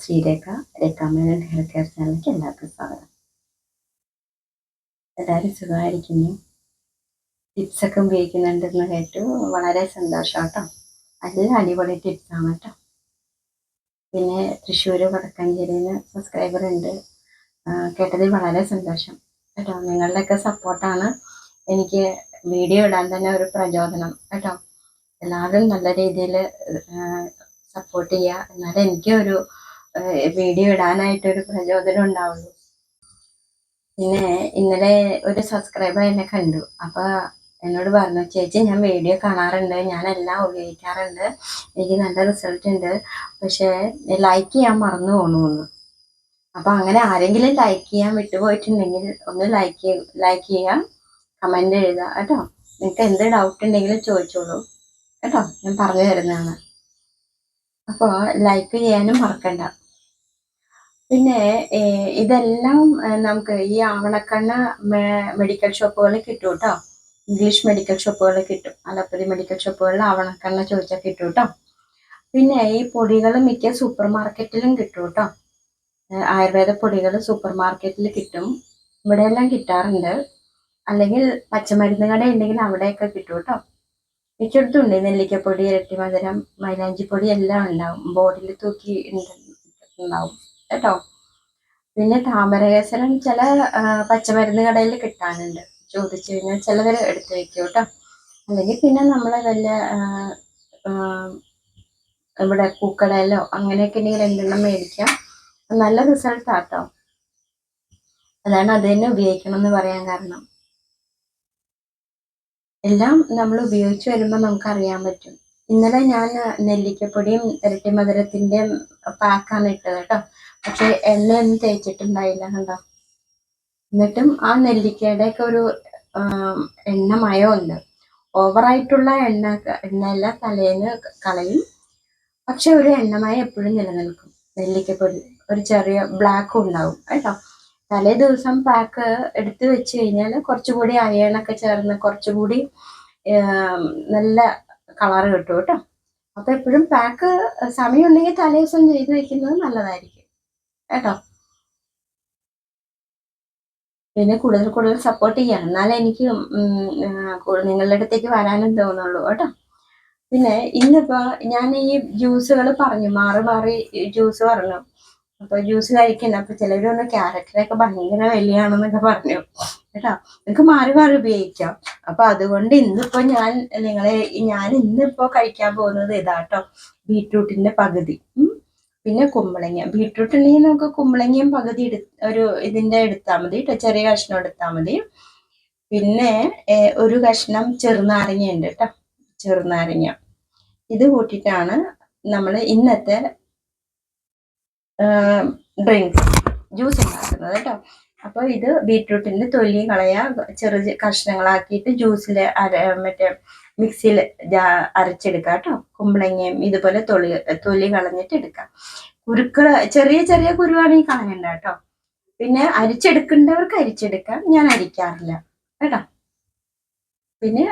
Sreerekha രേഖാമേനോൻ hair care ചാനലിലേക്ക് എല്ലാവർക്കും സ്വാഗതം. എല്ലാവരും സുഖമായിരിക്കുന്നു. ടിപ്സൊക്കെ ഉപയോഗിക്കുന്നുണ്ടെന്ന് കേട്ടു. വളരെ സന്തോഷം കേട്ടോ. എല്ലാം അടിപൊളി ടിപ്സാണ് കേട്ടോ. പിന്നെ തൃശ്ശൂർ വടക്കാഞ്ചേരിയിൽ നിന്ന് സബ്സ്ക്രൈബർ ഉണ്ട്. കേട്ടതിൽ വളരെ സന്തോഷം കേട്ടോ. നിങ്ങളുടെയൊക്കെ സപ്പോർട്ടാണ് എനിക്ക് വീഡിയോ ഇടാൻ തന്നെ ഒരു പ്രചോദനം കേട്ടോ. എല്ലാവരും നല്ല രീതിയിൽ സപ്പോർട്ട് ചെയ്യുക, എന്നാലും എനിക്ക് ഒരു വീഡിയോ ഇടാനായിട്ടൊരു പ്രചോദനം ഉണ്ടാവുള്ളൂ. പിന്നെ ഇന്നലെ ഒരു സബ്സ്ക്രൈബർ എന്നെ കണ്ടു. അപ്പോൾ എന്നോട് പറഞ്ഞു, ചേച്ചി ഞാൻ വീഡിയോ കാണാറുണ്ട്, ഞാനെല്ലാം ഉപയോഗിക്കാറുണ്ട്, എനിക്ക് നല്ല റിസൾട്ട് ഉണ്ട്, പക്ഷേ ലൈക്ക് ചെയ്യാൻ മറന്നു പോകണമെന്ന്. അപ്പോൾ അങ്ങനെ ആരെങ്കിലും ലൈക്ക് ചെയ്യാൻ വിട്ടുപോയിട്ടുണ്ടെങ്കിൽ ഒന്ന് ലൈക്ക് ചെയ്യുക, കമൻ്റ് എഴുതുക കേട്ടോ. നിങ്ങൾക്ക് എന്ത് ഡൗട്ട് ഉണ്ടെങ്കിലും ചോദിച്ചോളൂ കേട്ടോ, ഞാൻ പറഞ്ഞു തരുന്നതാണ്. അപ്പോൾ ലൈക്ക് ചെയ്യാനും മറക്കണ്ട. പിന്നെ ഇതെല്ലാം നമുക്ക് ഈ ആവണക്കണ്ണ മെഡിക്കൽ ഷോപ്പുകളിൽ കിട്ടും കേട്ടോ. ഇംഗ്ലീഷ് മെഡിക്കൽ ഷോപ്പുകളിൽ കിട്ടും. അലോപ്പതി മെഡിക്കൽ ഷോപ്പുകളിൽ ആവണക്കണ്ണ ചോദിച്ചാൽ കിട്ടും കേട്ടോ. പിന്നെ ഈ പൊടികൾ മിക്ക സൂപ്പർ മാർക്കറ്റിലും കിട്ടും കേട്ടോ. ആയുർവേദ പൊടികൾ സൂപ്പർ മാർക്കറ്റിൽ കിട്ടും, ഇവിടെയെല്ലാം കിട്ടാറുണ്ട്. അല്ലെങ്കിൽ പച്ചമരുന്ന് കട ഉണ്ടെങ്കിൽ അവിടെയൊക്കെ കിട്ടും കേട്ടോ. മിക്കയിടത്തുണ്ട് നെല്ലിക്കപ്പൊടി, ഇരട്ടി മധുരം, മൈലാഞ്ചിപ്പൊടി എല്ലാം ഉണ്ടാവും, ബോർഡിൽ തൂക്കി ഉണ്ടാവും കേട്ടോ. പിന്നെ താമരകേസരം ചില പച്ചമരുന്ന് കടയിൽ കിട്ടാനുണ്ട്, ചോദിച്ചു കഴിഞ്ഞാൽ ചിലവർ എടുത്ത് വെക്കും കേട്ടോ. അല്ലെങ്കിൽ പിന്നെ നമ്മൾ വല്ല ഇവിടെ പൂക്കടയിലോ അങ്ങനെയൊക്കെ ഉണ്ടെങ്കിൽ രണ്ടെണ്ണം മേടിക്കാം, നല്ല റിസൾട്ടാണ് കേട്ടോ. അതാണ് അത് തന്നെ ഉപയോഗിക്കണം എന്ന് പറയാൻ കാരണം. എല്ലാം നമ്മൾ ഉപയോഗിച്ച് വരുമ്പോൾ നമുക്കറിയാൻ പറ്റും. ഇന്നലെ ഞാൻ നെല്ലിക്കപ്പൊടിയും ഇരട്ടി മധുരത്തിൻ്റെയും പാക്കാണ് ഇട്ടത് കേട്ടോ. പക്ഷെ എണ്ണയൊന്നും തേച്ചിട്ടുണ്ടായില്ല കണ്ടോ. എന്നിട്ടും ആ നെല്ലിക്കയുടെയൊക്കെ ഒരു എണ്ണമയമുണ്ട്. ഓവറായിട്ടുള്ള എണ്ണയെല്ലാം തലേന്ന് കളയും, പക്ഷെ ഒരു എണ്ണമയം എപ്പോഴും നിലനിൽക്കും. നെല്ലിക്കപ്പൊടി ഒരു ചെറിയ ബ്ലാക്കും ഉണ്ടാവും കേട്ടോ. തലേ ദിവസം പാക്ക് എടുത്ത് വെച്ച് കഴിഞ്ഞാൽ കുറച്ചുകൂടി അയണൊക്കെ ചേർന്ന് കുറച്ചുകൂടി നല്ല കളറ് കിട്ടും കേട്ടോ. അപ്പൊ എപ്പോഴും പാക്ക് സമയമുണ്ടെങ്കിൽ തലേ ദിവസം ചെയ്ത് വെക്കുന്നത് നല്ലതായിരിക്കും കേട്ടോ. പിന്നെ കൂടുതൽ സപ്പോർട്ട് ചെയ്യാം, എന്നാലേ എനിക്ക് നിങ്ങളുടെ അടുത്തേക്ക് വരാനും തോന്നുള്ളൂ കേട്ടോ. പിന്നെ ഇന്നിപ്പോ ഞാൻ ഈ ജ്യൂസുകൾ പറഞ്ഞു, മാറി ജ്യൂസ് പറഞ്ഞു. അപ്പൊ ജ്യൂസ് കഴിക്കണം. അപ്പൊ ചിലരൊന്ന് ക്യാരറ്റിനൊക്കെ ഭയങ്കര വിലയാണെന്നൊക്കെ പറഞ്ഞു കേട്ടോ. നിങ്ങൾക്ക് മാറി ഉപയോഗിക്കാം. അപ്പൊ അതുകൊണ്ട് ഇന്നിപ്പോ ഞാൻ ഇന്നിപ്പോ കഴിക്കാൻ പോകുന്നത് ഇതാട്ടോ, ബീട്രൂട്ടിന്റെ പകുതി. പിന്നെ കുമ്പളങ്ങ. ബീട്രൂട്ട് ഉണ്ടെങ്കിൽ നമുക്ക് കുമ്പളങ്ങയും പകുതി ഒരു ഇതിന്റെ എടുത്താൽ മതി കേട്ടോ, ചെറിയ കഷ്ണം എടുത്താൽ മതി. പിന്നെ ഒരു കഷ്ണം ചെറുനാരങ്ങ ഉണ്ട് കേട്ടോ, ചെറുനാരങ്ങ. ഇത് കൂട്ടിയിട്ടാണ് നമ്മൾ ഇന്നത്തെ ഡ്രിങ്ക്സ് ജ്യൂസ് ഉണ്ടാക്കുന്നത് കേട്ടോ. അപ്പോൾ ഇത് ബീട്രൂട്ടിന്റെ തൊലി കളയാ, ചെറിയ കഷ്ണങ്ങളാക്കിയിട്ട് ജ്യൂസിൽ മറ്റേ മിക്സിയിൽ അരച്ചെടുക്കാം കേട്ടോ. കുമ്പളങ്ങയും ഇതുപോലെ തൊലി കളഞ്ഞിട്ട് എടുക്കാം. ചെറിയ കുരുവാണെങ്കിൽ കളയണ്ട കേട്ടോ. പിന്നെ അരിച്ചെടുക്കേണ്ടവർക്ക് അരിച്ചെടുക്കാം, ഞാൻ അരിക്കാറില്ല കേട്ടോ. പിന്നെ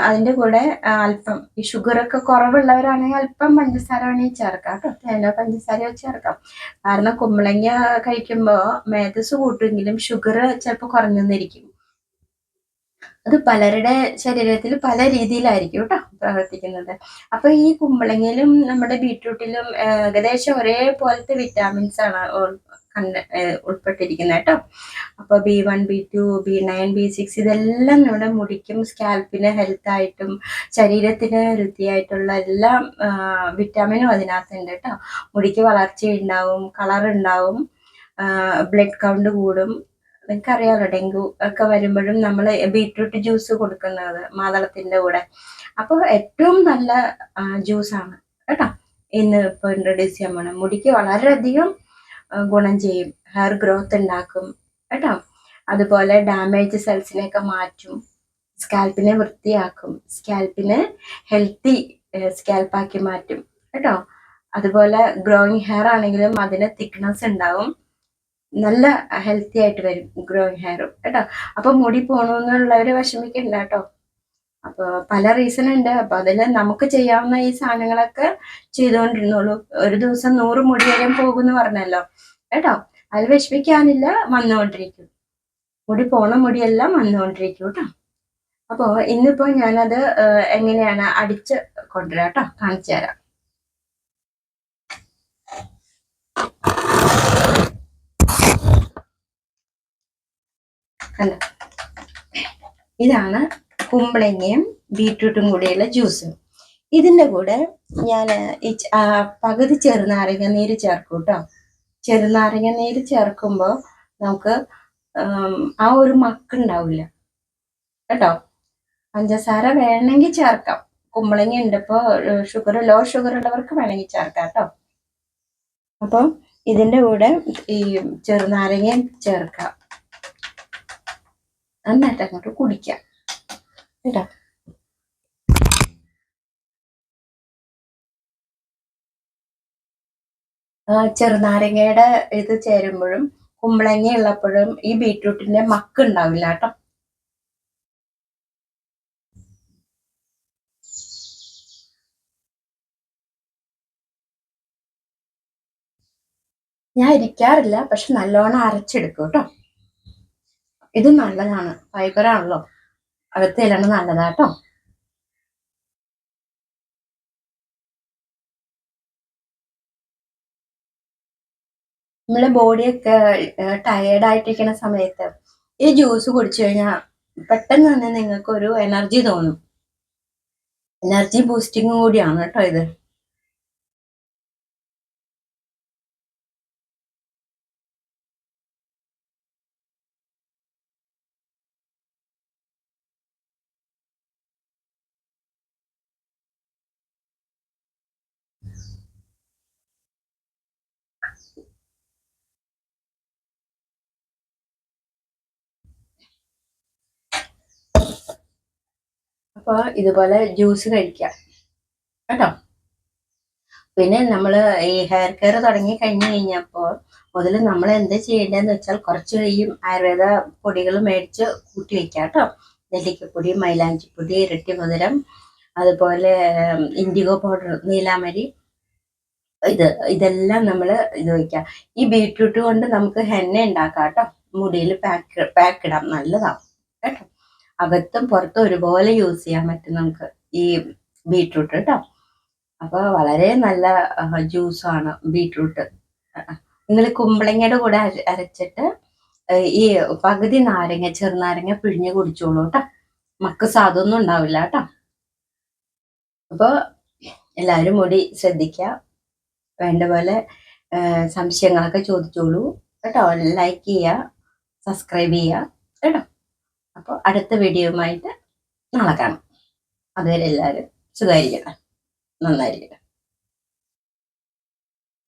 അതിൻ്റെ കൂടെ അല്പം ഈ ഷുഗറൊക്കെ കുറവുള്ളവരാണെങ്കിൽ അല്പം പഞ്ചസാര വേണമെങ്കിൽ ചേർക്കാം കേട്ടോ, തേനോ പഞ്ചസാരയോ ചേർക്കാം. കാരണം കുമ്പളങ്ങ കഴിക്കുമ്പോൾ മേധസ് കൂട്ടുമെങ്കിലും ഷുഗർ ചിലപ്പോൾ കുറഞ്ഞെന്നിരിക്കും. അത് പലരുടെ ശരീരത്തിൽ പല രീതിയിലായിരിക്കും കേട്ടോ പ്രവർത്തിക്കുന്നത്. അപ്പൊ ഈ കുമ്പളങ്ങയിലും നമ്മുടെ ബീട്രൂട്ടിലും ഏകദേശം ഒരേപോലത്തെ വിറ്റാമിൻസ് ആണ് ഉൾപ്പെട്ടിരിക്കുന്നത് കേട്ടോ. അപ്പൊ B1, B2, B9, B6 ഇതെല്ലാം നമ്മുടെ മുടിക്കും സ്കാൽപ്പിന് ഹെൽത്തായിട്ടും ശരീരത്തിന് ഹെൽത്തി ആയിട്ടുള്ള എല്ലാ വിറ്റാമിനും അതിനകത്തുണ്ട് കേട്ടോ. മുടിക്ക് വളർച്ചയുണ്ടാവും, കളർ ഉണ്ടാവും, ബ്ലഡ് കൗണ്ട് കൂടും. നിങ്ങൾക്കറിയാമല്ലോ, ഡെങ്കു ഒക്കെ വരുമ്പോഴും നമ്മൾ ബീട്രൂട്ട് ജ്യൂസ് കൊടുക്കുന്നത് മാതളത്തിന്റെ കൂടെ. അപ്പോൾ ഏറ്റവും നല്ല ജ്യൂസാണ് കേട്ടോ ഇന്ന് ഇപ്പോൾ ഇൻട്രൊഡ്യൂസ് ചെയ്യാൻ പോകണം. മുടിക്ക് വളരെയധികം ഗുണം ചെയ്യും, ഹെയർ ഗ്രോത്ത് ഉണ്ടാക്കും കേട്ടോ. അതുപോലെ ഡാമേജ് സെൽസിനെയൊക്കെ മാറ്റും, സ്കാൽപ്പിനെ വൃത്തിയാക്കും, സ്കാൽപ്പിനെ ഹെൽത്തി സ്കാൽപ്പാക്കി മാറ്റും കേട്ടോ. അതുപോലെ ഗ്രോയിങ് ഹെയർ ആണെങ്കിലും അതിന് തിക്നെസ് ഉണ്ടാവും, നല്ല ഹെൽത്തി ആയിട്ട് വരും ഗ്രോയിങ് ഹെയറും കേട്ടോ. അപ്പൊ മുടി പോകണമെന്നുള്ളവര് വിഷമിക്കണ്ട കേട്ടോ. അപ്പൊ പല റീസൺ ഉണ്ട്. അപ്പൊ അതിൽ നമുക്ക് ചെയ്യാവുന്ന ഈ സാധനങ്ങളൊക്കെ ചെയ്തുകൊണ്ടിരുന്നോളൂ. ഒരു ദിവസം 100 മുടി വരെ പോകുമെന്ന് പറഞ്ഞല്ലോ കേട്ടോ. അത് വിഷമിക്കാനില്ല, വന്നുകൊണ്ടിരിക്കും. മുടി പോണ മുടിയെല്ലാം വന്നുകൊണ്ടിരിക്കും കേട്ടോ. അപ്പോ ഇന്നിപ്പോ ഞാനത് എങ്ങനെയാണ് അടിച്ച് കൊണ്ടുവരാം കേട്ടോ, കാണിച്ചു തരാം. കണ്ടോ, ഇതാണ് കുമ്പളങ്ങയും ബീട്രൂട്ടും കൂടിയുള്ള ജ്യൂസ്. ഇതിന്റെ കൂടെ ഞാൻ പകുതി ചെറുനാരങ്ങ നീര് ചേർക്കും കേട്ടോ. ചെറുനാരങ്ങ നീര് ചേർക്കുമ്പോൾ നമുക്ക് ആ ഒരു മക്കുണ്ടാവില്ല കേട്ടോ. പഞ്ചസാര വേണമെങ്കിൽ ചേർക്കാം, കുമ്പളങ്ങ ഉണ്ട്. ഇപ്പോൾ ലോ ഷുഗർ ഉള്ളവർക്ക് വേണമെങ്കിൽ ചേർക്കാം കേട്ടോ. അപ്പം ഇതിന്റെ കൂടെ ഈ ചെറുനാരങ്ങയും ചേർക്കാം, നന്നായിട്ട് അങ്ങോട്ട് കുടിക്കാം കേട്ടോ. ചെറുനാരങ്ങയുടെ ഇത് ചേരുമ്പോഴും കുമ്പളങ്ങ ഉള്ളപ്പോഴും ഈ ബീട്രൂട്ടിന്റെ മക്ക് ഉണ്ടാവില്ല കേട്ടോ. ഞാൻ ഇരിക്കാറില്ല, പക്ഷെ നല്ലോണം അരച്ചെടുക്കും കേട്ടോ. ഇത് നല്ലതാണ്, ഫൈബറാണല്ലോ, അകത്ത് ചെല്ലണം, നല്ലതാട്ടോ. നമ്മളെ ബോഡിയൊക്കെ ടയേർഡായിട്ടിരിക്കുന്ന സമയത്ത് ഈ ജ്യൂസ് കുടിച്ചു കഴിഞ്ഞാൽ പെട്ടെന്ന് തന്നെ നിങ്ങൾക്ക് ഒരു എനർജി തോന്നും. എനർജി ബൂസ്റ്റിംഗ് കൂടിയാണ് കേട്ടോ ഇത്. അപ്പൊ ഇതുപോലെ ജ്യൂസ് കഴിക്കാം കേട്ടോ. പിന്നെ നമ്മൾ ഈ ഹെയർ കെയർ തുടങ്ങി കഴിഞ്ഞപ്പോൾ മുതൽ നമ്മൾ എന്താ ചെയ്യേണ്ടതെന്ന് വെച്ചാൽ കുറച്ച് ഈ ആയുർവേദ പൊടികൾ മേടിച്ച് കൂട്ടി വെക്കാം കേട്ടോ. നെല്ലിക്കപ്പൊടി, മൈലാഞ്ചിപ്പൊടി, ഇരട്ടി മധുരം, അതുപോലെ ഇൻഡിഗോ പൗഡർ, നീലാമരി, ഇതെല്ലാം നമ്മൾ ഇത് വയ്ക്കാം. ഈ ബീട്രൂട്ട് കൊണ്ട് നമുക്ക് ഹെന്ന ഉണ്ടാക്കാം കേട്ടോ. മുടിയിൽ പാക്ക് ഇടാം, നല്ലതാവും കേട്ടോ. അകത്തും പുറത്തും ഒരുപോലെ യൂസ് ചെയ്യാൻ പറ്റും നമുക്ക് ഈ ബീട്രൂട്ട് കേട്ടോ. അപ്പോൾ വളരെ നല്ല ജ്യൂസാണ് ബീട്രൂട്ട്. നിങ്ങൾ കുമ്പളങ്ങയുടെ കൂടെ അരച്ചിട്ട് ഈ പകുതി നാരങ്ങ, ചെറുനാരങ്ങ പിഴിഞ്ഞ് കുടിച്ചോളൂ കേട്ടോ. മക്ക് സാധൊന്നും ഉണ്ടാവില്ല കേട്ടോ. അപ്പോൾ എല്ലാവരും മുടി ശ്രദ്ധിക്കുക, വേണ്ട പോലെ സംശയങ്ങളൊക്കെ ചോദിച്ചോളൂ കേട്ടോ. ലൈക്ക് ചെയ്യുക, സബ്സ്ക്രൈബ് ചെയ്യുക കേട്ടോ. അപ്പോൾ അടുത്ത വീഡിയോയുമായിട്ട് നാളെ കാണാം. അതുവരെ എല്ലാവരും സുഖമായിരിക്കട്ടെ, നന്നായിരിക്കട്ടെ.